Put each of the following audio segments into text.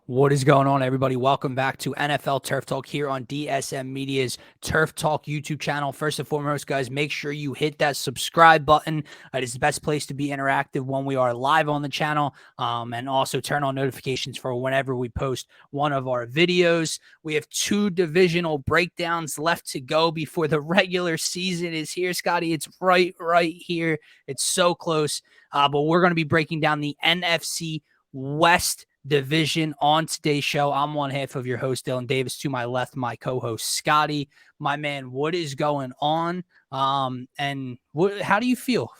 What is going on, everybody? Welcome back to NFL Turf Talk here on DSM Media's Turf Talk YouTube channel. First and foremost, guys, make sure you hit that subscribe button. It is the best place to be interactive when we are live on the channel, and also turn on notifications for whenever we post one of our videos. We have 2 divisional breakdowns left to go before the regular season is here, Scotty. It's right here. It's so close, but we're going to be breaking down the NFC West division on today's show. I'm one half of your host, Dylan Davis. To my left, my co-host, Scotty. My man, what is going on? And how do you feel?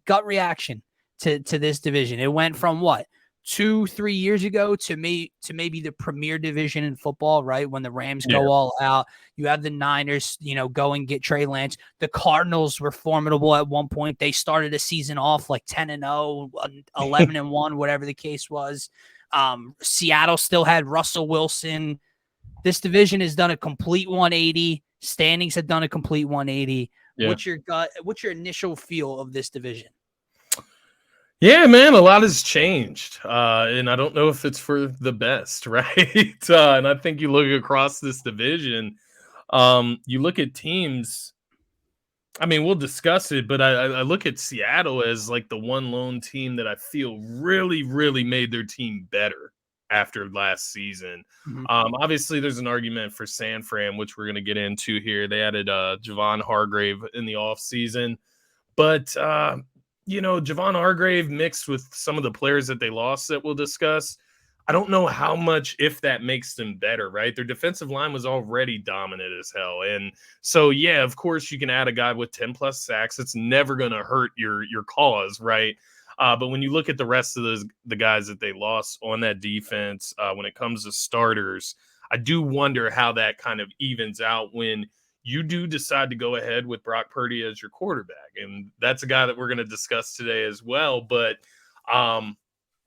Gut reaction to this division. It went from what? 2-3 years ago to maybe the premier division in football, right? When the Rams go all out, you have the Niners, go and get Trey Lance. The Cardinals were formidable at one point. They started a season off like 10-0, 11-1, whatever the case was. Seattle still had Russell Wilson. This division has done a complete 180. Standings have done a complete 180. Yeah. What's your initial feel of this division? Yeah, man, a lot has changed, and I don't know if it's for the best, right? And I think you look across this division, you look at teams. I mean, we'll discuss it, but I look at Seattle as like the one lone team that I feel really, really made their team better after last season. Mm-hmm. Obviously, there's an argument for San Fran, which we're going to get into here. They added Javon Hargrave in the offseason, but Javon Hargrave mixed with some of the players that they lost that we'll discuss. I don't know how much, if that makes them better, right? Their defensive line was already dominant as hell. And so, yeah, of course, you can add a guy with 10-plus sacks. It's never going to hurt your cause, right? But when you look at the rest of the guys that they lost on that defense, when it comes to starters, I do wonder how that kind of evens out when you do decide to go ahead with Brock Purdy as your quarterback. And that's a guy that we're going to discuss today as well. But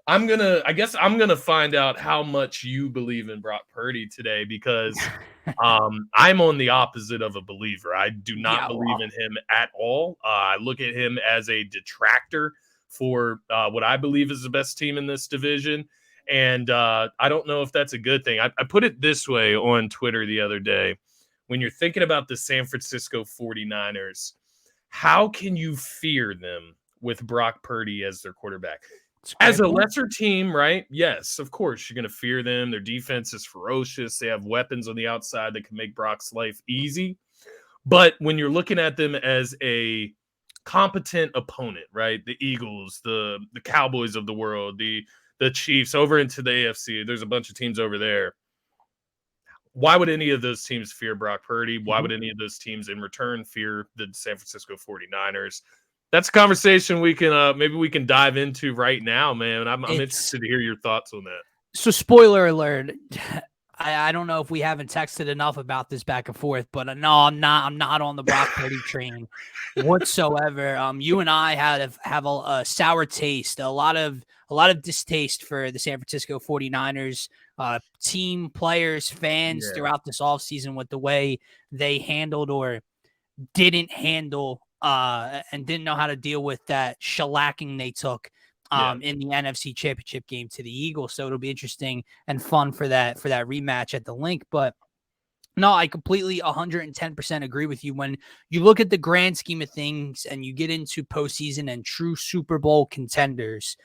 I'm going to find out how much you believe in Brock Purdy today, because I'm on the opposite of a believer. I do not believe in him at all. I look at him as a detractor for what I believe is the best team in this division. And I don't know if that's a good thing. I put it this way on Twitter the other day. When you're thinking about the San Francisco 49ers, how can you fear them with Brock Purdy as their quarterback? As a lesser team, right? Yes, of course, you're going to fear them. Their defense is ferocious. They have weapons on the outside that can make Brock's life easy. But when you're looking at them as a competent opponent, right? The Eagles, the Cowboys of the world, the Chiefs, over into the AFC, there's a bunch of teams over there. Why would any of those teams fear Brock Purdy? Why would any of those teams in return fear the San Francisco 49ers? That's a conversation we can dive into right now, man. I'm interested to hear your thoughts on that. So, spoiler alert, I don't know if we haven't texted enough about this back and forth, but no, I'm not on the Brock Purdy train whatsoever. You and I have a sour taste, a lot of distaste for the San Francisco 49ers team, players, fans throughout this offseason with the way they handled or didn't handle and didn't know how to deal with that shellacking they took in the NFC Championship game to the Eagles. So it'll be interesting and fun for that rematch at the Link. But no, I completely 110% agree with you. When you look at the grand scheme of things and you get into postseason and true Super Bowl contenders,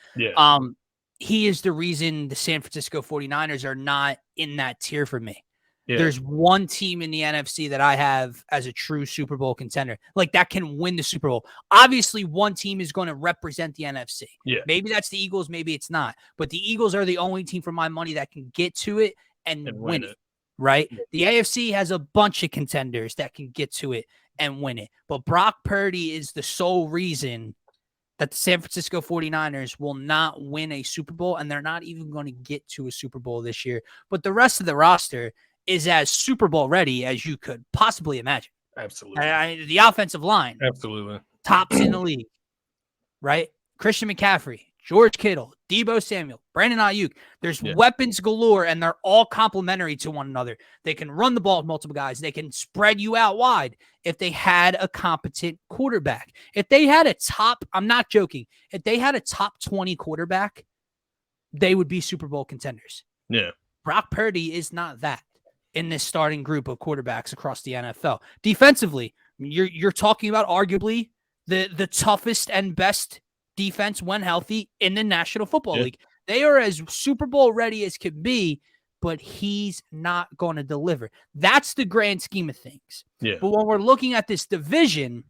he is the reason the San Francisco 49ers are not in that tier for me. Yeah. There's one team in the NFC that I have as a true Super Bowl contender, like that can win the Super Bowl. Obviously, one team is going to represent the NFC. Yeah. Maybe that's the Eagles, maybe it's not. But the Eagles are the only team for my money that can get to it and win it, right? Yeah. The AFC has a bunch of contenders that can get to it and win it. But Brock Purdy is the sole reason that the San Francisco 49ers will not win a Super Bowl, and they're not even going to get to a Super Bowl this year. But the rest of the roster is as Super Bowl ready as you could possibly imagine. Absolutely. The offensive line. Absolutely. Tops in the league, right? Christian McCaffrey, George Kittle, Deebo Samuel, Brandon Ayuk. There's weapons galore, and they're all complementary to one another. They can run the ball with multiple guys. They can spread you out wide if they had a competent quarterback. If they had I'm not joking, if they had a top 20 quarterback, they would be Super Bowl contenders. Yeah. Brock Purdy is not that in this starting group of quarterbacks across the NFL. Defensively, you're talking about arguably the toughest and best defense when healthy in the National Football League. They are as Super Bowl ready as can be, but he's not going to deliver. That's the grand scheme of things. Yeah. But when we're looking at this division,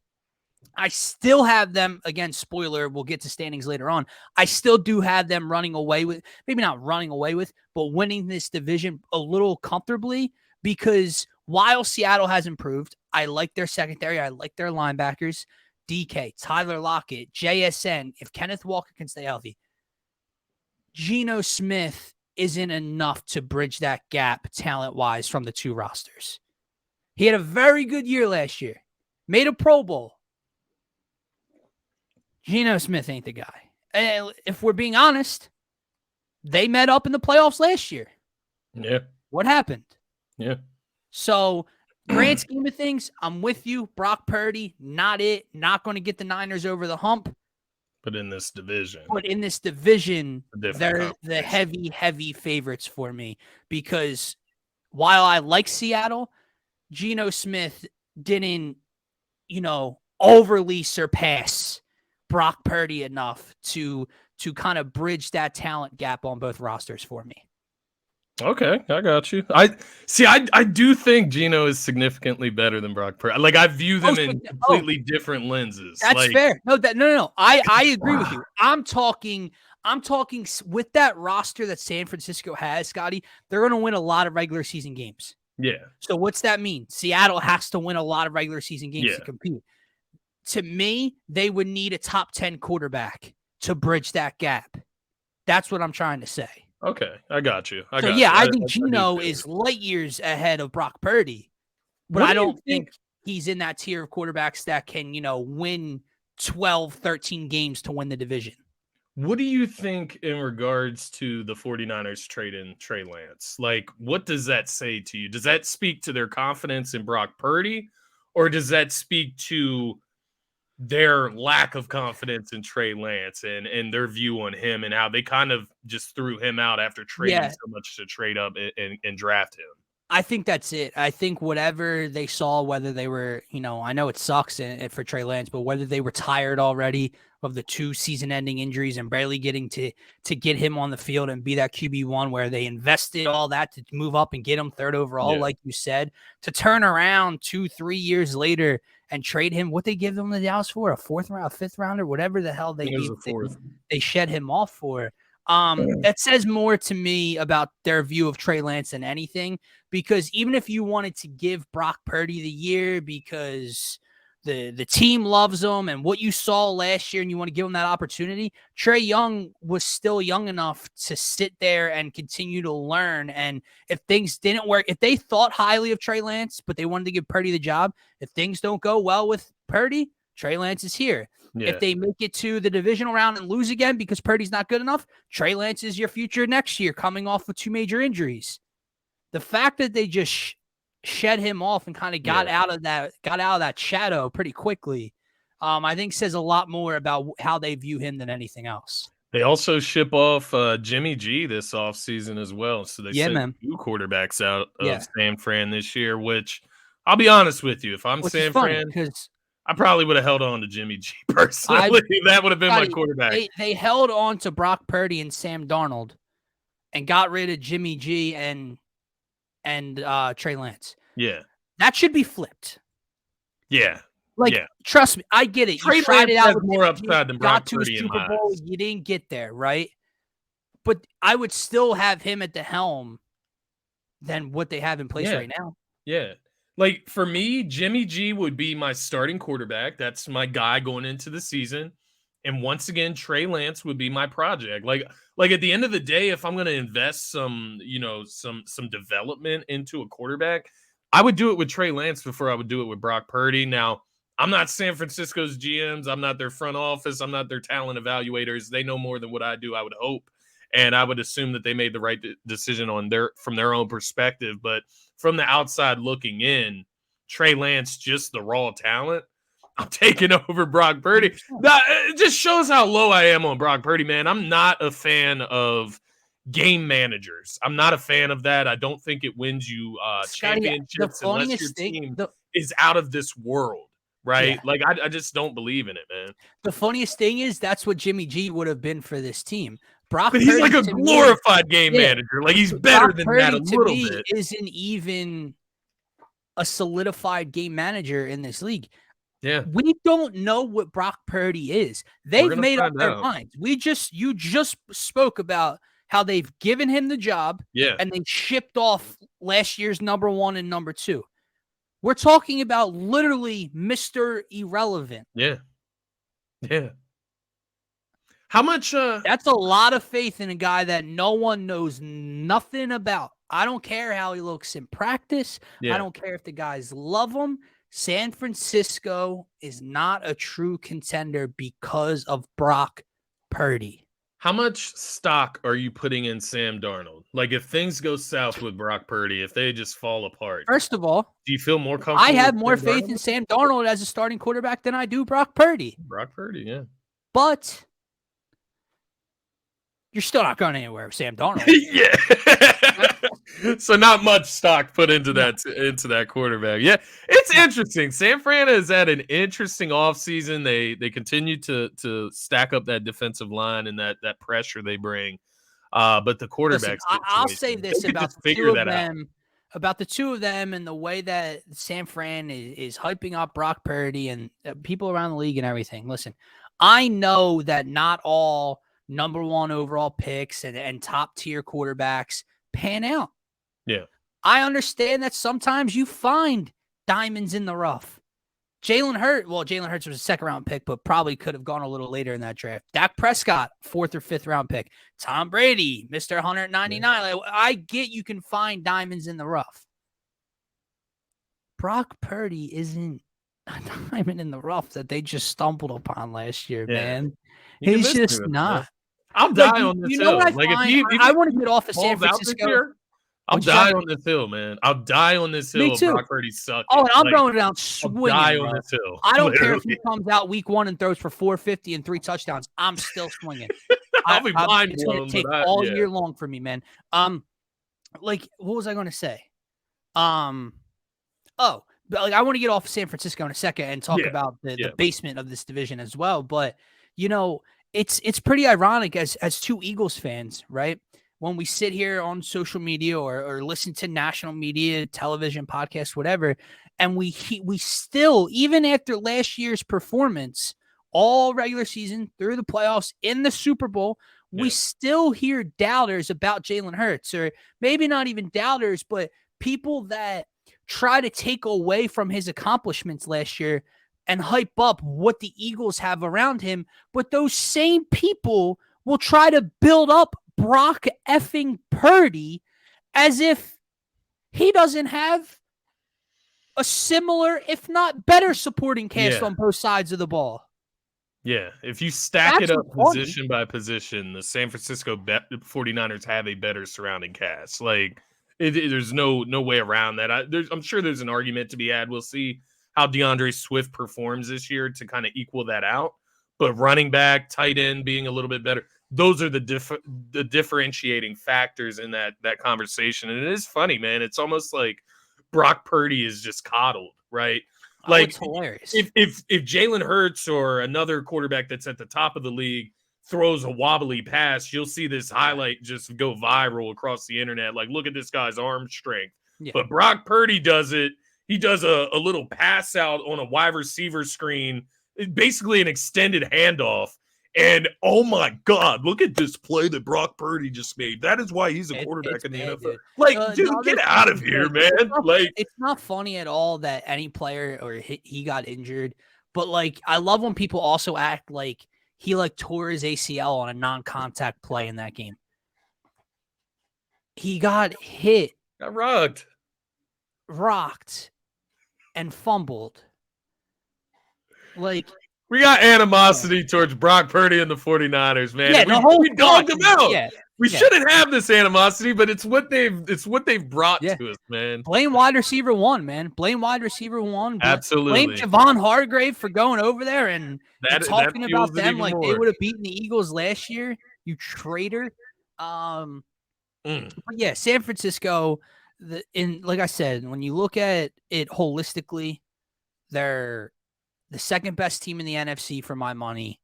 I still have them, again, spoiler, we'll get to standings later on. I still do have them running away with, maybe not running away with, but winning this division a little comfortably, because while Seattle has improved, I like their secondary. I like their linebackers, DK, Tyler Lockett, JSN. If Kenneth Walker can stay healthy, Geno Smith isn't enough to bridge that gap talent-wise from the two rosters. He had a very good year last year, made a Pro Bowl. Geno Smith ain't the guy. And if we're being honest, they met up in the playoffs last year. Yeah. What happened? Yeah. So, grand scheme of things, I'm with you. Brock Purdy, not it. Not going to get the Niners over the hump. But in this division. They're the heavy favorites for me, because while I like Seattle, Geno Smith didn't, overly surpass Brock Purdy enough to kind of bridge that talent gap on both rosters for me. Okay, I got you. I do think Geno is significantly better than Brock Purdy. Like, I view them in completely different lenses. That's fair. No. I agree with you. I'm talking with that roster that San Francisco has, Scotty, they're going to win a lot of regular season games. Yeah. So what's that mean? Seattle has to win a lot of regular season games to compete. To me, they would need a top 10 quarterback to bridge that gap. That's what I'm trying to say. Okay, I got you. I think Geno is light years ahead of Brock Purdy, but I don't think he's in that tier of quarterbacks that can, win 12, 13 games to win the division. What do you think in regards to the 49ers trade in Trey Lance? Like, what does that say to you? Does that speak to their confidence in Brock Purdy, or does that speak to their lack of confidence in Trey Lance and their view on him, and how they kind of just threw him out after trading so much to trade up and draft him? I think that's it. I think whatever they saw, whether they were, I know it sucks for Trey Lance, but whether they were tired already of the 2 season-ending injuries and barely getting to get him on the field and be that QB1, where they invested all that to move up and get him 3rd overall, like you said, to turn around 2-3 years later and trade him. What they give him the Dallas for? A 4th round, a 5th rounder, whatever the hell they shed him off for. That says more to me about their view of Trey Lance than anything, because even if you wanted to give Brock Purdy the year because the team loves him and what you saw last year and you want to give him that opportunity, Trey Young was still young enough to sit there and continue to learn. And if things didn't work, if they thought highly of Trey Lance, but they wanted to give Purdy the job, if things don't go well with Purdy, Trey Lance is here. Yeah. If they make it to the divisional round and lose again because Purdy's not good enough, Trey Lance is your future next year, coming off with 2 major injuries. The fact that they just shed him off and kind of got out of that shadow pretty quickly, I think says a lot more about how they view him than anything else. They also ship off Jimmy G this offseason as well. So they sent 2 quarterbacks out of San Fran this year, which I'll be honest with you, if I'm San Fran, I probably would have held on to Jimmy G personally. That would have been my quarterback. They held on to Brock Purdy and Sam Darnold and got rid of Jimmy G and Trey Lance. Yeah. That should be flipped. Yeah. Trust me, I get it. Trey you tried Lance it out has more upside than Brock Purdy in my eyes. You didn't get there, right? But I would still have him at the helm than what they have in place right now. Yeah. Like, for me, Jimmy G would be my starting quarterback. That's my guy going into the season. And once again, Trey Lance would be my project. Like at the end of the day, if I'm going to invest some development into a quarterback, I would do it with Trey Lance before I would do it with Brock Purdy. Now, I'm not San Francisco's GMs. I'm not their front office. I'm not their talent evaluators. They know more than what I do, I would hope. And I would assume that they made the right decision from their own perspective. But from the outside looking in, Trey Lance, just the raw talent, I'm taking over Brock Purdy. It just shows how low I am on Brock Purdy, man. I'm not a fan of game managers. I'm not a fan of that. I don't think it wins you Scotty, championships unless your team is out of this world, right? Yeah. Like, I just don't believe in it, man. The funniest thing is that's what Jimmy G would have been for this team. Brock But Purdy, he's like a glorified game manager. Like, he's better Brock than Purdy, that a to little me, bit. Isn't even a solidified game manager in this league. Yeah. We don't know what Brock Purdy is. They've made up their minds. You just spoke about how they've given him the job, and they shipped off last year's number 1 and number 2. We're talking about literally Mr. Irrelevant. Yeah. Yeah. How much? That's a lot of faith in a guy that no one knows nothing about. I don't care how he looks in practice. I don't care if the guys love him. San Francisco is not a true contender because of Brock Purdy. How much stock are you putting in Sam Darnold? Like, if things go south with Brock Purdy, if they just fall apart. First of all, do you feel more comfortable? I have more faith in Sam Darnold as a starting quarterback than I do Brock Purdy. Brock Purdy, yeah. But you're still not going anywhere with Sam Darnold. Yeah. So not much stock put into that quarterback. Yeah, it's interesting. San Fran has had an interesting offseason. They continue to stack up that defensive line and that pressure they bring. But the quarterback situation, I'll say this about the two of them and the way that San Fran is hyping up Brock Purdy and people around the league and everything. Listen, I know that not all number 1 overall picks and top tier quarterbacks pan out. Yeah. I understand that sometimes you find diamonds in the rough. Jalen Hurts was a 2nd round pick, but probably could have gone a little later in that draft. Dak Prescott, 4th or 5th round pick. Tom Brady, Mr. 199. Yeah. Like, I get you can find diamonds in the rough. Brock Purdy isn't a diamond in the rough that they just stumbled upon last year, man. He's just not. I'll die on this hill. Like, if I want to get off of San Francisco. I'll die on this hill, man. I'll die on this hill. Brock Purdy sucks. Oh, and I'm going down swinging. I'll die on this hill. I don't care if he comes out week 1 and throws for 450 and 3 touchdowns. I'm still swinging. I'll be blind. It's going to take all year long for me, man. Like, what was I going to say? I want to get off of San Francisco in a second and talk about the basement of this division as well. But it's pretty ironic as two Eagles fans, right? When we sit here on social media or listen to national media, television, podcasts, whatever, and we still, even after last year's performance, all regular season, through the playoffs, in the Super Bowl, we still hear doubters about Jalen Hurts, or maybe not even doubters, but people that try to take away from his accomplishments last year and hype up what the Eagles have around him. But those same people will try to build up Brock effing Purdy as if he doesn't have a similar, if not better, supporting cast on both sides of the ball. Yeah, if you stack it up position by position, the San Francisco 49ers have a better surrounding cast. Like, there's no way around that. I'm sure there's an argument to be had. We'll see how DeAndre Swift performs this year to kind of equal that out. But running back, tight end being a little bit better, those are the differentiating factors in that conversation. And it is funny, man. It's almost like Brock Purdy is just coddled, right? Like, it's hilarious. If Jalen Hurts or another quarterback that's at the top of the league throws a wobbly pass, you'll see this highlight just go viral across the internet. Like, look at this guy's arm strength. Yeah. But Brock Purdy does it. He does a little pass out on a wide receiver screen, basically an extended handoff. And, oh, my God, look at this play that Brock Purdy just made. That is why he's a quarterback in the NFL. Dude. Like, dude, get out of here, man. It's not funny at all that any player or he got injured. But, like, I love when people also act like he, like, tore his ACL on a non-contact play in that game. He got hit. Got rocked, and fumbled. Like, we got animosity towards Brock Purdy and the 49ers, man. Yeah, we dogged them out. Yeah, we shouldn't have this animosity, but it's what they've brought to us, man. Blame wide receiver 1, man. Blame wide receiver 1. Absolutely. Blame Javon Hargrave for going over there and talking about them like they would have beaten the Eagles last year. You traitor. But yeah, San Francisco, like I said, when you look at it holistically, they're the second best team in the NFC for my money.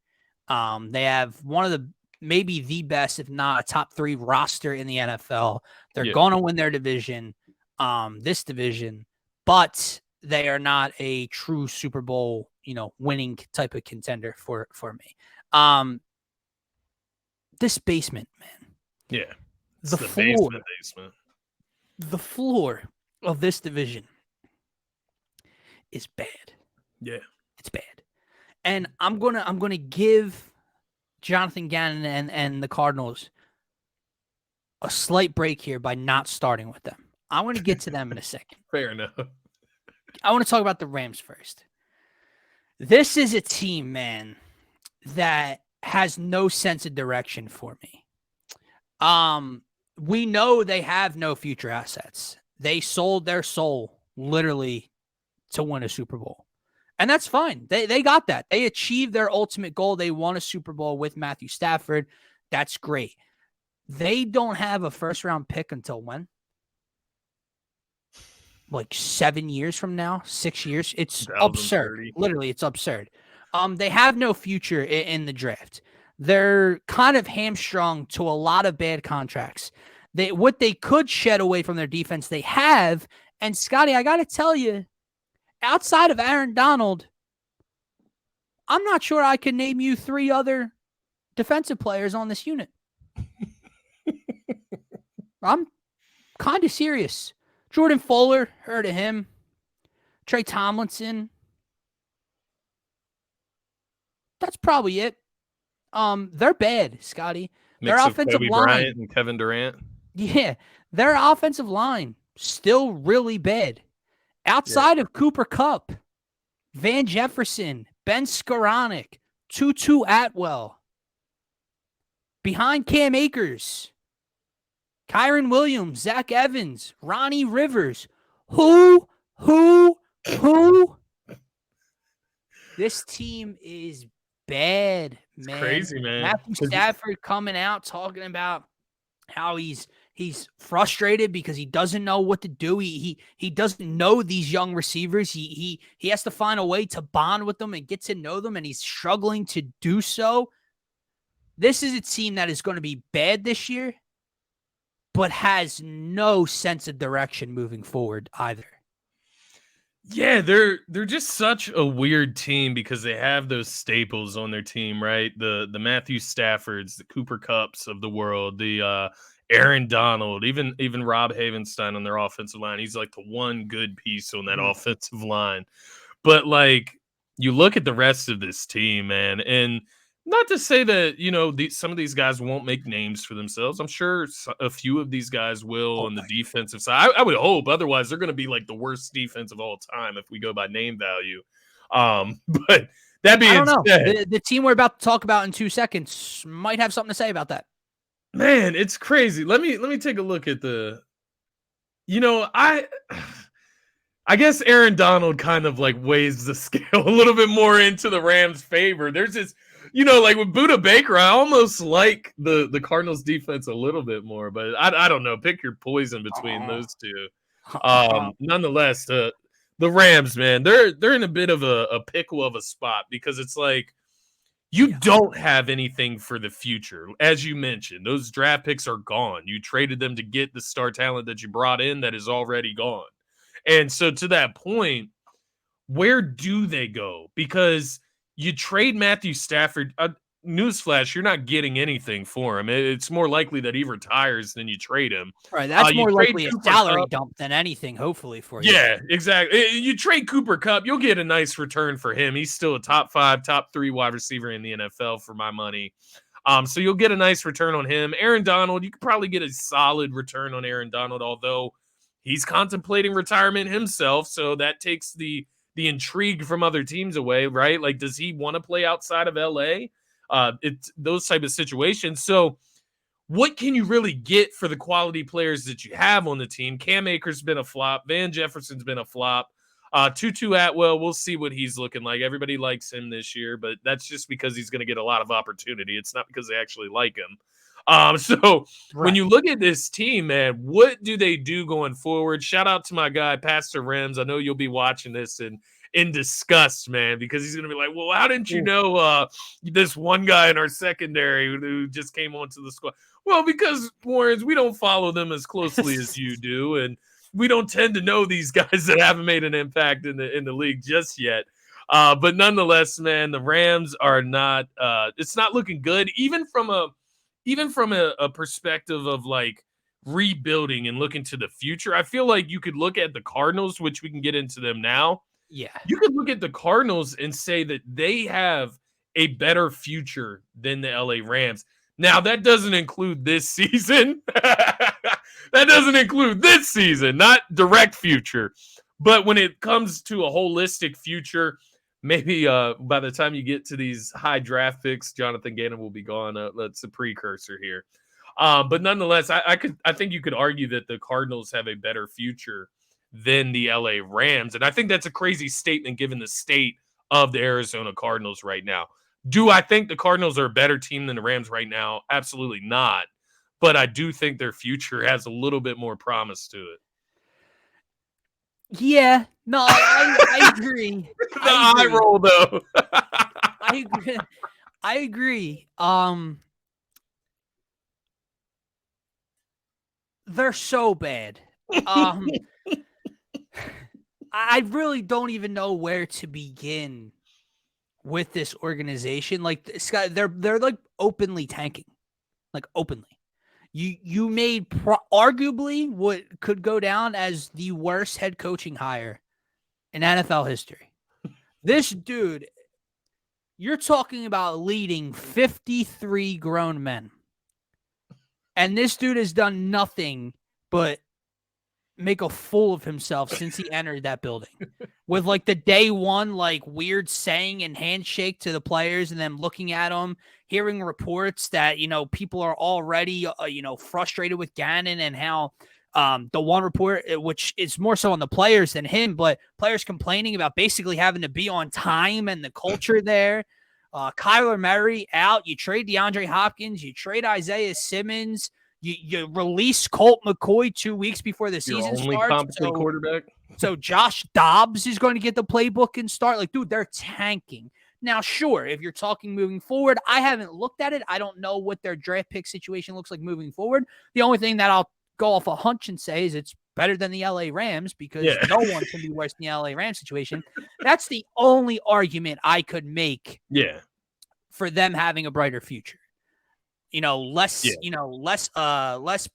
They have one of the maybe the best, if not a top 3 roster in the NFL. They're going to win their division, this division, but they are not a true Super Bowl, winning type of contender for me. This basement, man. Yeah. It's the floor, basement. The floor of this division is bad. Yeah. It's bad. And I'm gonna give Jonathan Gannon and the Cardinals a slight break here by not starting with them. I want to get to them in a second. Fair enough. I want to talk about the Rams first. This is a team, man, that has no sense of direction for me. We know they have no future assets. They sold their soul literally to win a Super Bowl. And that's fine. They got that. They achieved their ultimate goal. They won a Super Bowl with Matthew Stafford. That's great. They don't have a first-round pick until when? Like 7 years from now? 6 years? It's absurd. Literally, it's absurd. They have no future in the draft. They're kind of hamstrung to a lot of bad contracts. What they could shed away from their defense, they have. And Scotty, I got to tell you, outside of Aaron Donald, I'm not sure I can name you 3 other defensive players on this unit. I'm kind of serious. Jordan Fuller, heard of him. Trey Tomlinson. That's probably it. They're bad, Scotty. Their offensive Kobe line Bryant and Kevin Durant. Yeah, their offensive line still really bad. Outside of Cooper Kupp, Van Jefferson, Ben Skoranek, Tutu Atwell. Behind Cam Akers, Kyron Williams, Zach Evans, Ronnie Rivers. Who? This team is bad, man. It's crazy, man. Matthew Stafford coming out talking about how he's frustrated because he doesn't know what to do. He doesn't know these young receivers. He has to find a way to bond with them and get to know them, and he's struggling to do so. This is a team that is going to be bad this year, but has no sense of direction moving forward either. Yeah, they're just such a weird team because they have those staples on their team, right? The Matthew Staffords, the Cooper Kupps of the world, the Aaron Donald, even Rob Havenstein on their offensive line. He's like the one good piece on that offensive line. But like you look at the rest of this team, man, and not to say that, some of these guys won't make names for themselves. I'm sure a few of these guys will on the defensive side. I would hope. Otherwise, they're going to be like the worst defense of all time if we go by name value. But that being said, the team we're about to talk about in 2 seconds might have something to say about that. Man, it's crazy. Let me take a look at the. I guess Aaron Donald kind of like weighs the scale a little bit more into the Rams' favor. There's this. Like with Budda Baker, I almost like the Cardinals defense a little bit more, but I don't know. Pick your poison between those two. Nonetheless, the Rams, man, they're in a bit of a pickle of a spot because it's like you don't have anything for the future. As you mentioned, those draft picks are gone. You traded them to get the star talent that you brought in that is already gone. And so to that point, where do they go? Because you trade Matthew Stafford. Newsflash, you're not getting anything for him. It's more likely that he retires than you trade him. Right, that's more likely a salary dump than anything, hopefully, for you. Yeah, exactly. You trade Cooper Kupp, you'll get a nice return for him. He's still a top 5, top 3 wide receiver in the NFL for my money. So you'll get a nice return on him. Aaron Donald, you could probably get a solid return on Aaron Donald, although he's contemplating retirement himself, so that takes the intrigue from other teams away, right? Like, does he want to play outside of LA? It's those type of situations. So what can you really get for the quality players that you have on the team? Cam Akers been a flop. Van Jefferson's been a flop. Tutu Atwell, we'll see what he's looking like. Everybody likes him this year, but that's just because he's going to get a lot of opportunity. It's not because they actually like him. So when Right. you look at this team, man, what do they do going forward? Shout out to my guy, Pastor Rems. I know you'll be watching this and in disgust, man, because he's gonna be like, well, how didn't you Ooh. know this one guy in our secondary who just came onto the squad? Well, because Warrens, we don't follow them as closely as you do, and we don't tend to know these guys that haven't made an impact in the league just yet. But nonetheless, man, the Rams are not. It's not looking good, even from a perspective of like rebuilding and looking to the future. I feel like you could look at the Cardinals, which we can get into them now. Yeah. You could look at the Cardinals and say that they have a better future than the LA Rams. Now, that doesn't include this season. That doesn't include this season, not direct future. But when it comes to a holistic future, maybe by the time you get to these high draft picks, Jonathan Gannon will be gone. That's a precursor here. But nonetheless, I think you could argue that the Cardinals have a better future than the LA Rams. And I think that's a crazy statement given the state of the Arizona Cardinals right now. Do I think the Cardinals are a better team than the Rams right now? Absolutely not. But I do think their future has a little bit more promise to it. Yeah. No, I agree. The eye roll, though. I agree. I agree. They're so bad. I really don't even know where to begin with this organization. Like Scott, they're like openly tanking, like openly. You made arguably what could go down as the worst head coaching hire in NFL history. This dude, you're talking about leading 53 grown men. And this dude has done nothing but make a fool of himself since he entered that building with like the day one, like weird saying and handshake to the players and then looking at them, hearing reports that, people are already, frustrated with Gannon and how the one report, which is more so on the players than him, but players complaining about basically having to be on time and the culture there. Kyler Murray out. You trade DeAndre Hopkins. You trade Isaiah Simmons. You release Colt McCoy 2 weeks before the season only starts. Competent quarterback. So Josh Dobbs is going to get the playbook and start. Like, dude, they're tanking. Now, sure, if you're talking moving forward, I haven't looked at it. I don't know what their draft pick situation looks like moving forward. The only thing that I'll go off a hunch and say is it's better than the LA Rams because no one can be worse than the LA Rams situation. That's the only argument I could make for them having a brighter future. Less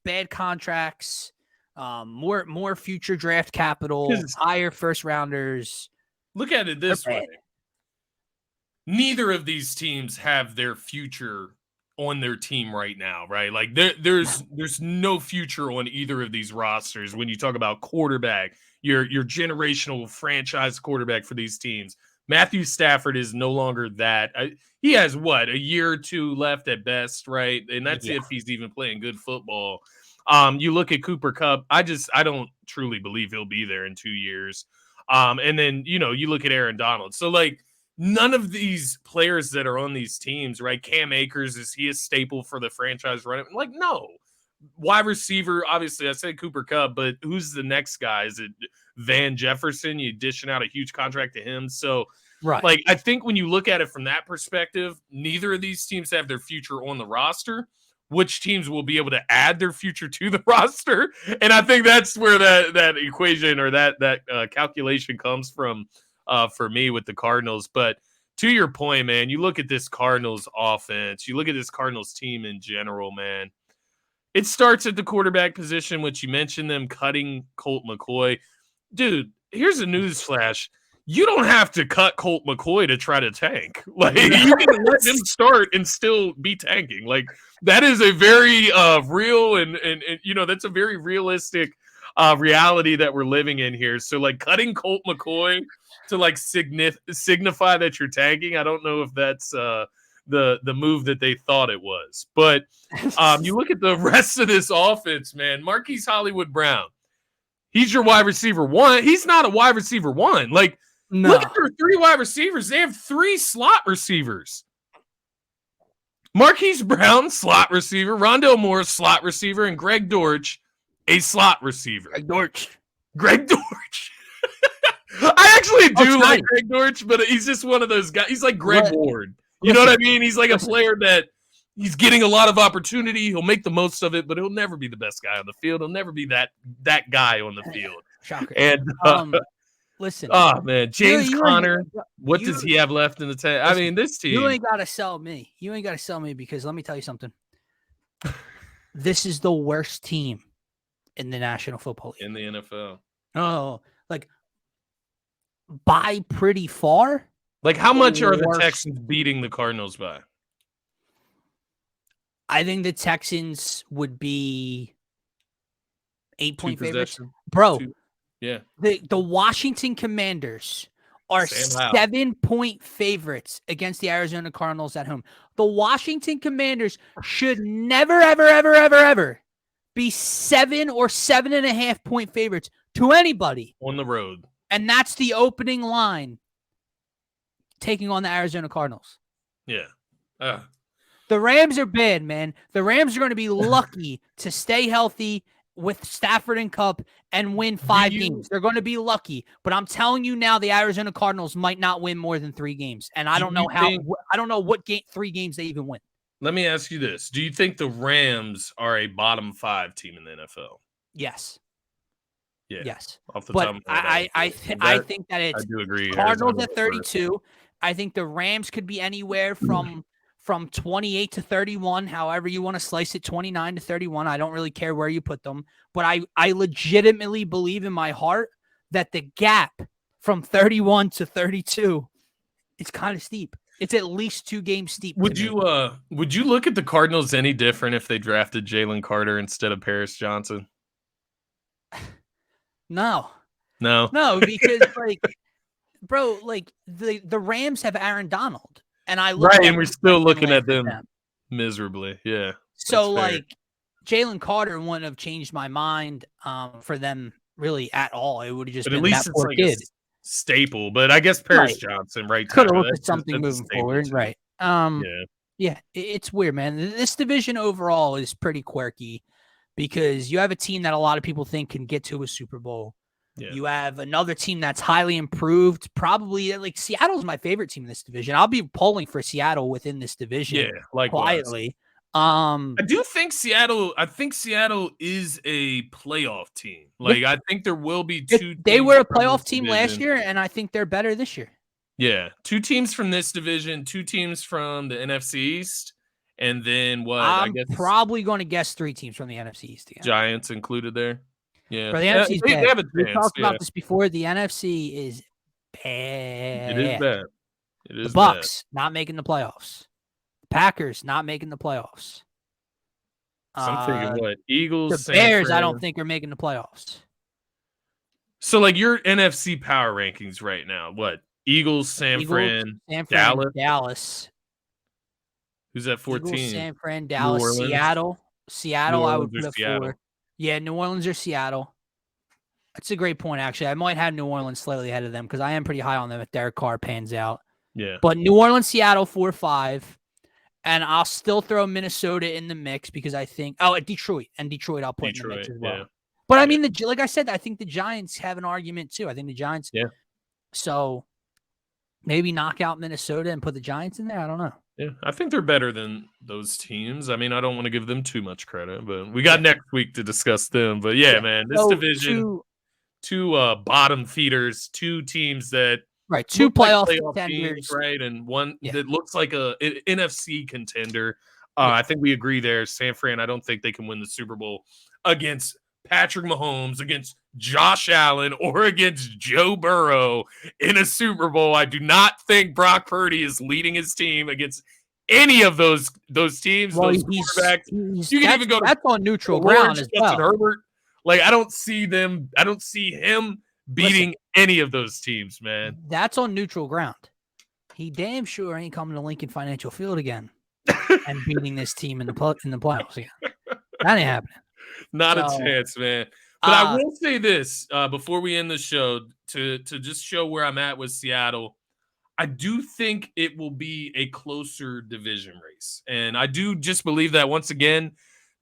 bad contracts, more future draft capital, higher first rounders. Look at it this way. Neither of these teams have their future on their team right now, right? Like there's no future on either of these rosters when you talk about quarterback, your generational franchise quarterback for these teams. Matthew Stafford is no longer that. He has a year or two left at best, right? And that's if he's even playing good football. You look at Cooper Kupp. I don't truly believe he'll be there in 2 years. And then, you look at Aaron Donald. So like none of these players that are on these teams, right? Cam Akers, is he a staple for the franchise running? Like, no. Wide receiver, obviously, I said Cooper Kupp, but who's the next guy? Is it Van Jefferson? You dishing out a huge contract to him. So, like, I think when you look at it from that perspective, neither of these teams have their future on the roster. Which teams will be able to add their future to the roster? And I think that's where that equation or that calculation comes from for me with the Cardinals. But to your point, man, you look at this Cardinals offense, you look at this Cardinals team in general, man. It starts at the quarterback position, which you mentioned them cutting Colt McCoy. Dude, here's a news flash. You don't have to cut Colt McCoy to try to tank. Like, you can let him start and still be tanking. Like, that is a very real and that's a very realistic reality that we're living in here. So, like, cutting Colt McCoy to, like, signify that you're tanking, I don't know if that's the move that they thought it was. But you look at the rest of this offense, man. Marquise Hollywood Brown, he's your wide receiver one. He's not a wide receiver one. Like, look at their 3 wide receivers. They have 3 slot receivers. Marquise Brown, slot receiver. Rondale Moore, slot receiver. And Greg Dortch, a slot receiver. Greg Dortch. I actually do like Greg Dortch, but he's just one of those guys. He's like Greg Ward. You know what I mean? He's like a player that he's getting a lot of opportunity. He'll make the most of it, but he'll never be the best guy on the field. He'll never be that guy on the field. Shocker. And listen. Oh man, James Conner. What does he have left in the tank? I mean, this team. You ain't gotta sell me. Because let me tell you something. This is the worst team in the National Football League. In the NFL. Oh, like by pretty far. Like how much are the Texans beating the Cardinals by? I think the Texans would be 8-point favorites. Bro. Yeah. The Washington Commanders are 7-point favorites against the Arizona Cardinals at home. The Washington Commanders should never, ever, ever, ever, ever be 7 or 7.5-point favorites to anybody on the road. And that's the opening line taking on the Arizona Cardinals. Yeah. The Rams are bad, man. The Rams are going to be lucky to stay healthy with Stafford and Cup and win 5 games. They're going to be lucky. But I'm telling you now, the Arizona Cardinals might not win more than 3 games. And I don't know I don't know what 3 games they even win. Let me ask you this. Do you think the Rams are a bottom 5 team in the NFL? Yes. Yeah. Yes. Off the top of my head, I think that it's I do agree. Cardinals at 32. I think the Rams could be anywhere from 28 to 31, however you want to slice it, 29 to 31. I don't really care where you put them. But I legitimately believe in my heart that the gap from 31 to 32 is kind of steep. It's at least 2 games steep. Would you look at the Cardinals any different if they drafted Jalen Carter instead of Paris Johnson? No, because bro, the Rams have Aaron Donald, and I look and we're still looking at them miserably. Yeah. So Jalen Carter wouldn't have changed my mind for them really at all. It would have just been at least that it's poor kid. A staple, but I guess Paris Johnson, right? Could have looked at something moving forward, too. Right? Yeah, it's weird, man. This division overall is pretty quirky because you have a team that a lot of people think can get to a Super Bowl. Yeah. You have another team that's highly improved. Probably like Seattle's my favorite team in this division. I'll be polling for Seattle within this division. Yeah, likewise. Quietly. I do think Seattle. I think Seattle is a playoff team. Like I think there will be 2. They were a playoff team last year, and I think they're better this year. Yeah, 2 teams from this division, 2 teams from the NFC East, and then what? I'm probably going to guess 3 teams from the NFC East. Again. Giants included there. Yeah, but the NFC is bad. They have a chance. We talked about this before. The NFC is bad. It is bad. It is the Bucks not making the playoffs. Packers not making the playoffs. So I'm thinking what? Eagles, the Bears, I don't think are making the playoffs. So like your NFC power rankings right now, what? Eagles, San Fran, Dallas. Who's at 14? Eagles, San Fran, Dallas, Seattle. I would put at 4. Yeah, New Orleans or Seattle. That's a great point, actually. I might have New Orleans slightly ahead of them because I am pretty high on them if Derek Carr pans out. Yeah. But New Orleans, Seattle, 4-5. And I'll still throw Minnesota in the mix because I think Detroit I'll put in the mix as well. Yeah. But I mean, like I said, I think the Giants have an argument too. I think the Giants. Yeah. So maybe knock out Minnesota and put the Giants in there. I don't know. Yeah, I think they're better than those teams. I mean, I don't want to give them too much credit, but we got next week to discuss them. But yeah, man, this division, two bottom feeders, 2 teams that. Right, 2 playoff contenders, teams, right, and one that looks like an NFC contender. I think we agree there. San Fran, I don't think they can win the Super Bowl against Patrick Mahomes, against Josh Allen, or against Joe Burrow in a Super Bowl. I do not think Brock Purdy is leading his team against any of those teams, those quarterbacks. You can even go to that's on neutral ground as well. Herbert. Like I don't see him beating any of those teams, man. That's on neutral ground. He damn sure ain't coming to Lincoln Financial Field again and beating this team in the playoffs again. That ain't happening. Not a chance, man. But I will say this before we end the show to just show where I'm at with Seattle. I do think it will be a closer division race. And I do just believe that once again,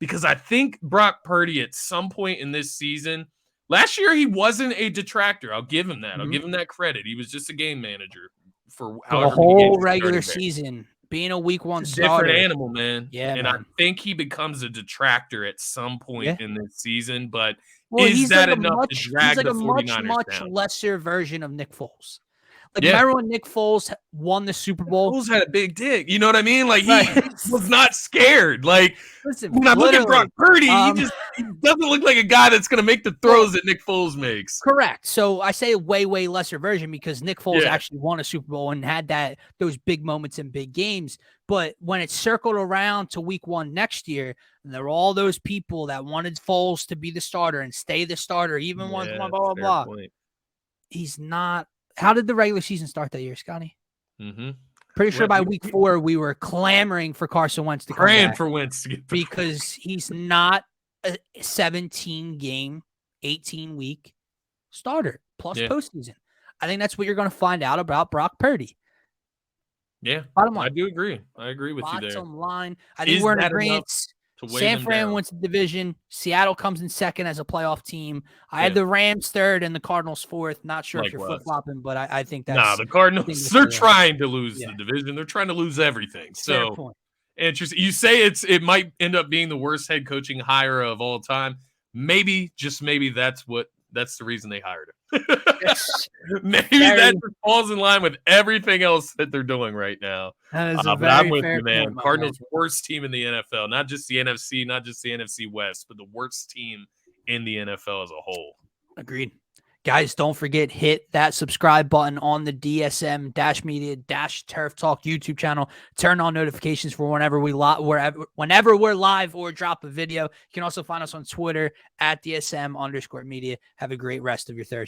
because I think Brock Purdy at some point in this season, last year he wasn't a detractor. I'll give him that. I'll give him that credit. He was just a game manager for For the however many games whole he regular started there. season, being a week one It's a starter. different animal, man. Yeah, and man. I think he becomes a detractor at some point in this season. But Well, is he's that like enough to drag he's like the a 49ers much down? lesser version of Nick Foles. Like, Yeah. remember when Nick Foles won the Super Bowl? Foles had a big dick. You know what I mean? Like, he Right. was not scared. Like, Listen, when I look at Brock Purdy, he doesn't look like a guy that's going to make the throws that Nick Foles makes. Correct. So I say way lesser version because Nick Foles actually won a Super Bowl and had those big moments in big games. But when it circled around to week one next year, and there were all those people that wanted Foles to be the starter and stay the starter, even once blah, blah, blah. He's not. How did the regular season start that year, Scotty? Pretty sure by week 4 we were clamoring for Carson Wentz to come back. Praying for Wentz to get because he's not a 17-game, 18-week starter plus postseason. I think that's what you're going to find out about Brock Purdy. Yeah, bottom line. I do agree. I agree with you there. Bottom line. I think we're in agreement. San Fran wins the division. Seattle comes in second as a playoff team. I had the Rams third and the Cardinals fourth. Not sure if you're flip-flopping, but I think that's... the Cardinals, they're trying to lose the division. They're trying to lose everything. Fair point. Interesting. You say it might end up being the worst head coaching hire of all time. Maybe, just maybe that's the reason they hired him. Maybe that just falls in line with everything else that they're doing right now. That is but I'm with you, man. Cardinals, worst team in the NFL, not just the NFC, not just the NFC West, but the worst team in the NFL as a whole. Agreed. Guys, don't forget, hit that subscribe button on the DSM-Media-Turf Talk YouTube channel. Turn on notifications for whenever we're live or drop a video. You can also find us on Twitter at DSM_media. Have a great rest of your Thursday.